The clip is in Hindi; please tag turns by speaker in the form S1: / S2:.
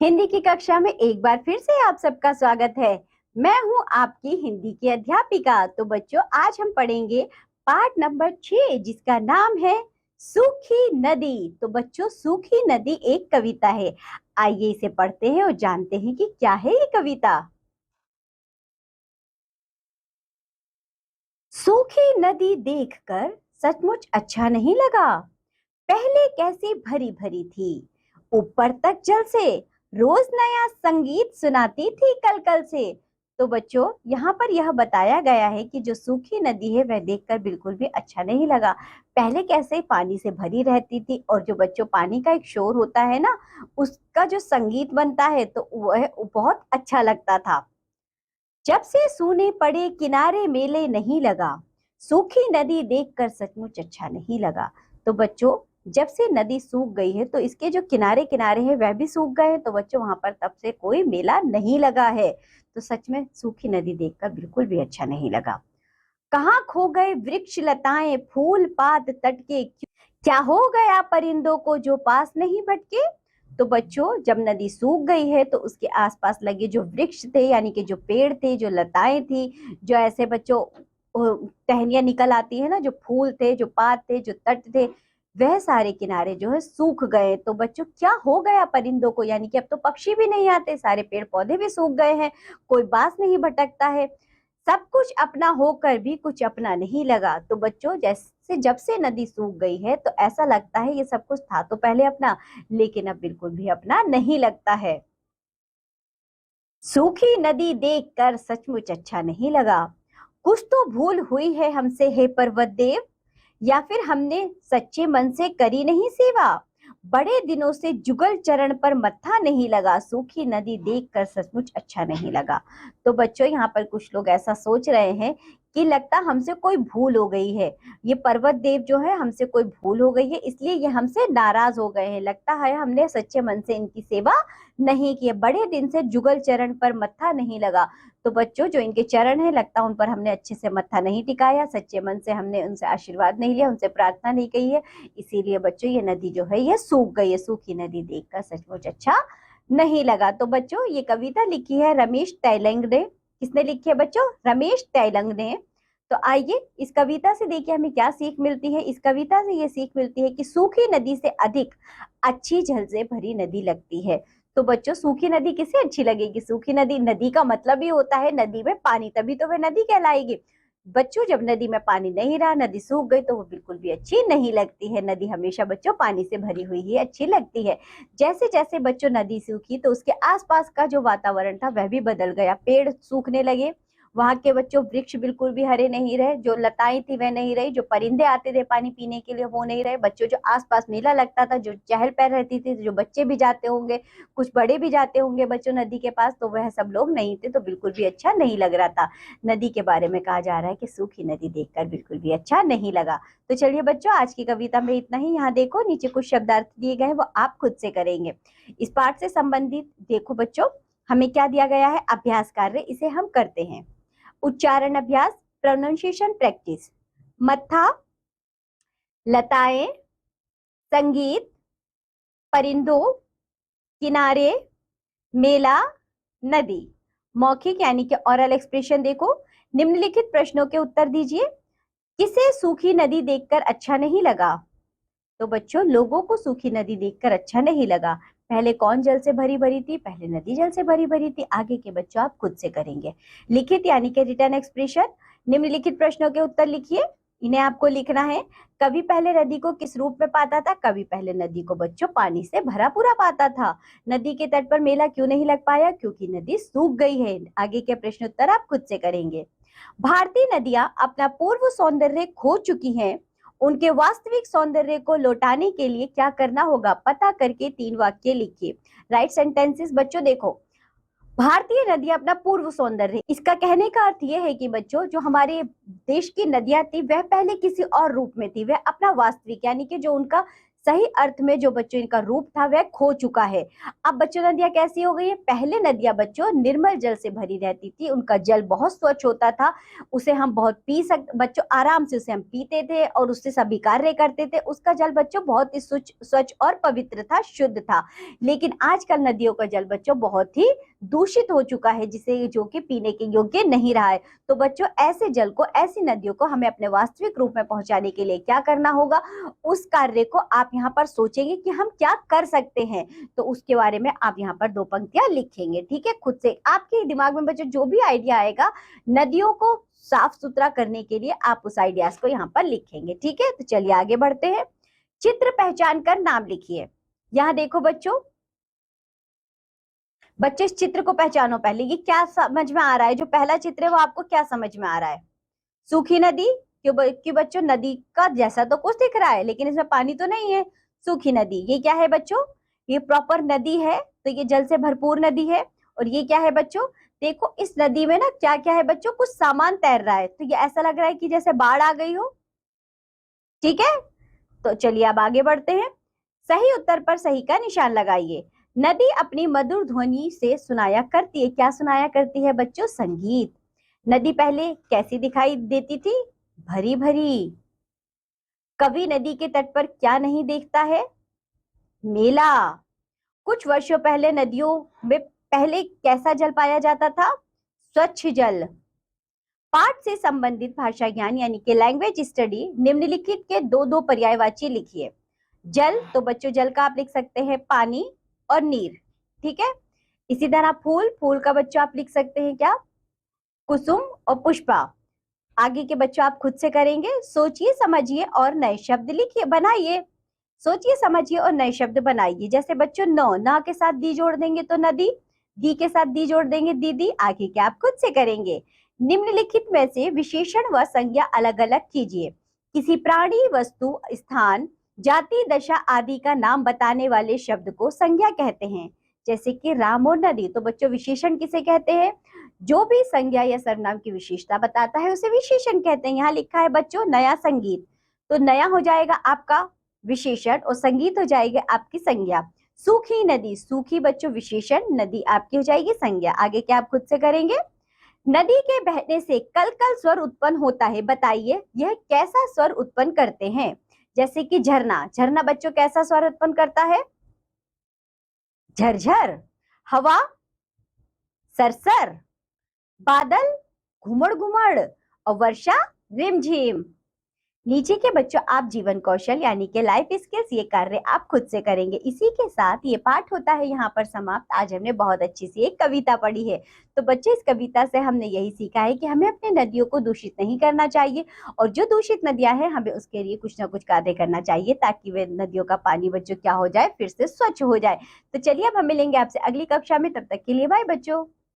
S1: हिंदी की कक्षा में एक बार फिर से आप सबका स्वागत है। मैं हूं आपकी हिंदी की अध्यापिका। तो बच्चों, आज हम पढ़ेंगे पाठ नंबर 6 जिसका नाम है सूखी नदी। तो बच्चों, सूखी नदी एक कविता है। आइए इसे पढ़ते हैं और जानते हैं कि क्या है ये कविता। सूखी नदी देखकर सचमुच अच्छा नहीं लगा। पहले कैसी भरी भरी थी, ऊपर तक जल से रोज नया संगीत सुनाती थी कल कल से। तो बच्चों, यहाँ पर यह बताया गया है कि जो सूखी नदी है वह देखकर बिल्कुल भी अच्छा नहीं लगा। पहले कैसे पानी से भरी रहती थी और जो बच्चों पानी का एक शोर होता है ना, उसका जो संगीत बनता है तो वह बहुत अच्छा लगता था। जब से सूने पड़े किनारे मेले नहीं लगा, सूखी नदी देखकर सचमुच अच्छा नहीं लगा। तो बच्चों, जब से नदी सूख गई है तो इसके जो किनारे किनारे हैं वह भी सूख गए हैं। तो बच्चों, वहां पर तब से कोई मेला नहीं लगा है। तो सच में सूखी नदी देखकर बिल्कुल भी अच्छा नहीं लगा। कहाँ खो गए वृक्ष लताएं फूल पात तट के, क्या हो गया परिंदों को जो पास नहीं भटके। तो बच्चों, जब नदी सूख गई है तो उसके आसपास लगे जो वृक्ष थे, यानी कि जो पेड़ थे, जो लताएं थी, जो ऐसे बच्चों टहनियां निकल आती है ना, जो फूल थे, जो पात थे, जो तट थे, वह सारे किनारे जो है सूख गए। तो बच्चों, क्या हो गया परिंदों को, यानी कि अब तो पक्षी भी नहीं आते, सारे पेड़ पौधे भी सूख गए हैं, कोई बास नहीं भटकता है। सब कुछ अपना होकर भी कुछ अपना नहीं लगा। तो बच्चों, जैसे जब से नदी सूख गई है तो ऐसा लगता है ये सब कुछ था तो पहले अपना, लेकिन अब बिल्कुल भी अपना नहीं लगता है। सूखी नदी देखकर सचमुच अच्छा नहीं लगा। कुछ तो भूल हुई है हमसे हे पर्वत देव, या फिर हमने सच्चे मन से करी नहीं सेवा। बड़े दिनों से जुगल चरण पर मत्था नहीं लगा, सूखी नदी देखकर सचमुच अच्छा नहीं लगा। तो बच्चों, यहाँ पर कुछ लोग ऐसा सोच रहे हैं कि लगता हमसे कोई भूल हो गई है, ये पर्वत देव जो है हमसे कोई भूल हो गई है, इसलिए ये हमसे नाराज हो गए हैं। लगता है हमने सच्चे मन से इनकी सेवा नहीं की, बड़े दिन से जुगल चरण पर मत्था नहीं लगा। तो बच्चों, जो इनके चरण है लगता उन पर हमने अच्छे से मत्था नहीं टिकाया, सच्चे मन से हमने उनसे आशीर्वाद नहीं लिया, उनसे प्रार्थना नहीं की है, इसीलिए बच्चों ये नदी जो है ये सूख गई है। सूखी नदी देखकर सचमुच अच्छा नहीं लगा। तो बच्चों, ये कविता लिखी है रमेश तैलंग ने। किसने लिखी है बच्चों? रमेश तैलंग ने। तो आइए इस कविता से देखिए हमें क्या सीख मिलती है। इस कविता से ये सीख मिलती है कि सूखी नदी से अधिक अच्छी जल से भरी नदी लगती है। तो बच्चों, सूखी नदी किसे अच्छी लगेगी? सूखी नदी, नदी का मतलब ही होता है नदी में पानी, तभी तो वह नदी कहलाएगी। बच्चों, जब नदी में पानी नहीं रहा, नदी सूख गई, तो वो बिल्कुल भी अच्छी नहीं लगती है। नदी हमेशा बच्चों पानी से भरी हुई ही अच्छी लगती है। जैसे जैसे बच्चों नदी सूखी तो उसके आसपास का जो वातावरण था वह भी बदल गया। पेड़ सूखने लगे, वहां के बच्चों वृक्ष बिल्कुल भी हरे नहीं रहे, जो लताएं थी वह नहीं रही, जो परिंदे आते थे पानी पीने के लिए वो नहीं रहे। बच्चों, जो आसपास मेला लगता था, जो चहल पहल रहती थी, जो बच्चे भी जाते होंगे, कुछ बड़े भी जाते होंगे बच्चों नदी के पास, तो वह सब लोग नहीं थे, तो बिल्कुल भी अच्छा नहीं लग रहा था। नदी के बारे में कहा जा रहा है कि सूखी नदी देखकर बिल्कुल भी अच्छा नहीं लगा। तो चलिए बच्चों, आज की कविता में इतना ही। यहाँ देखो नीचे कुछ शब्दार्थ दिए गए हैं, वो आप खुद से करेंगे। इस पाठ से संबंधित देखो बच्चों, हमें क्या दिया गया है? अभ्यास कार्य, इसे हम करते हैं। उच्चारण अभ्यास, प्रोनाउंसिएशन प्रैक्टिस। मत्था, लताएं, संगीत, परिंदों, किनारे, मेला, नदी। मौखिक यानी कि ओरल एक्सप्रेशन देखो। निम्नलिखित प्रश्नों के उत्तर दीजिए। किसे सूखी नदी देखकर अच्छा नहीं लगा? तो बच्चों, लोगों को सूखी नदी देखकर अच्छा नहीं लगा। पहले कौन जल से भरी भरी थी? पहले नदी जल से भरी भरी थी। आगे के बच्चों आप खुद से करेंगे। लिखित यानी कि रिटन एक्सप्रेशन। निम्नलिखित प्रश्नों के उत्तर लिखिए, इन्हें आपको लिखना है। कभी पहले नदी को किस रूप में पाता था? कभी पहले नदी को बच्चों पानी से भरा पूरा पाता था। नदी के तट पर मेला क्यों नहीं लग पाया? क्योंकि नदी सूख गई है। आगे के प्रश्न उत्तर आप खुद से करेंगे। भारतीय नदियां अपना पूर्व सौंदर्य खो चुकी हैं, उनके वास्तविक सौंदर्य को लौटाने के लिए क्या करना होगा? पता करके 3 वाक्य लिखिए। Right sentences. बच्चों देखो, भारतीय नदियां अपना पूर्व सौंदर्य, इसका कहने का अर्थ यह है कि बच्चों, जो हमारे देश की नदियां थी वह पहले किसी और रूप में थी, वह अपना वास्तविक यानी कि जो उनका सही अर्थ में जो बच्चों इनका रूप था वह खो चुका है। अब बच्चों नदियां कैसी हो गई है? पहले नदियां बच्चों निर्मल जल से भरी रहती थी, उनका जल बहुत स्वच्छ होता था, उसे हम बहुत पी सकते, बच्चों आराम से उसे हम पीते थे और उससे सभी कार्य करते थे। उसका जल बच्चों बहुत ही स्वच्छ और पवित्र था, शुद्ध था। लेकिन आजकल नदियों का जल बच्चों बहुत ही दूषित हो चुका है, जिसे जो कि पीने के योग्य नहीं रहा है। तो बच्चों ऐसे जल को, ऐसी नदियों को हमें अपने वास्तविक रूप में पहुंचाने के लिए क्या करना होगा, उस कार्य को आप यहाँ पर सोचेंगे कि हम क्या कर सकते हैं। तो उसके बारे में आप यहाँ पर 2 पंक्तियां लिखेंगे, ठीक है। खुद से आपके दिमाग में बच्चों जो भी आइडिया आएगा नदियों को साफ सुथरा करने के लिए, आप उस आइडियाज को यहाँ पर लिखेंगे, ठीक है। तो चलिए आगे बढ़ते हैं। चित्र पहचान कर नाम लिखिए। यहाँ देखो बच्चों, बच्चे इस चित्र को पहचानो पहले, ये क्या समझ में आ रहा है? जो पहला चित्र है वो आपको क्या समझ में आ रहा है? सूखी नदी, क्योंकि बच्चों नदी का जैसा तो कुछ दिख रहा है लेकिन इसमें पानी तो नहीं है। सूखी नदी, ये क्या है बच्चों? ये प्रॉपर नदी है, तो ये जल से भरपूर नदी है। और ये क्या है बच्चों? देखो इस नदी में ना क्या क्या है बच्चों, कुछ सामान तैर रहा है, तो ये ऐसा लग रहा है कि जैसे बाढ़ आ गई हो, ठीक है। तो चलिए अब आगे बढ़ते हैं। सही उत्तर पर सही का निशान लगाइए। नदी अपनी मधुर ध्वनि से सुनाया करती है, क्या सुनाया करती है बच्चों? संगीत। नदी पहले कैसी दिखाई देती थी? भरी भरी। कभी नदी के तट पर क्या नहीं देखता है? मेला। कुछ वर्षों पहले नदियों में पहले कैसा जल पाया जाता था? स्वच्छ जल। पाठ से संबंधित भाषा ज्ञान यानी कि लैंग्वेज स्टडी निम्नलिखित के 2-2 पर्यायवाची लिखिए। जल, तो बच्चों जल का आप लिख सकते हैं पानी और नीर, ठीक है। इसी तरह फूल, फूल का बच्चों आप लिख सकते हैं क्या? कुसुम और पुष्पा। आगे के बच्चों आप खुद से करेंगे। सोचिए, समझिए और नए शब्द लिखिए, बनाइए। सोचिए, समझिए और नए शब्द बनाइए। जैसे बच्चों नौ, ना के साथ दी जोड़ देंगे तो नदी, दी के साथ दी जोड़ देंगे दीदी। आगे के आप खुद से करेंगे। निम्नलिखित में से विशेषण व संज्ञा अलग अलग कीजिए। किसी प्राणी, वस्तु, स्थान, जाति, दशा आदि का नाम बताने वाले शब्द को संज्ञा कहते हैं, जैसे कि राम और नदी। तो बच्चों विशेषण किसे कहते हैं? जो भी संज्ञा या सर्वनाम की विशेषता बताता है उसे विशेषण कहते हैं। यहाँ लिखा है बच्चों नया संगीत, तो नया हो जाएगा आपका विशेषण और संगीत हो जाएगी आपकी संज्ञा। सूखी नदी, सूखी बच्चों विशेषण, नदी आपकी हो जाएगी संज्ञा। आगे क्या आप खुद से करेंगे। नदी के बहने से कल कल स्वर उत्पन्न होता है, बताइए यह कैसा स्वर उत्पन्न करते हैं? जैसे कि झरना, झरना बच्चों कैसा स्वर उत्पन्न करता है? झरझर। हवा, सरसर। बादल, घुमड़ घुमड़। और वर्षा, रिमझिम। नीचे के बच्चों आप जीवन कौशल यानी कि लाइफ स्किल्स ये कार्य आप खुद से करेंगे। इसी के साथ ये पाठ होता है यहाँ पर समाप्त। आज हमने बहुत अच्छी सी एक कविता पढ़ी है। तो बच्चे इस कविता से हमने यही सीखा है कि हमें अपने नदियों को दूषित नहीं करना चाहिए, और जो दूषित नदियां हैं हमें उसके लिए कुछ ना कुछ कार्य करना चाहिए ताकि वे नदियों का पानी बच्चों क्या हो जाए, फिर से स्वच्छ हो जाए। तो चलिए अब हम मिलेंगे आपसे अगली कक्षा में, तब तक के लिए बाय बच्चों।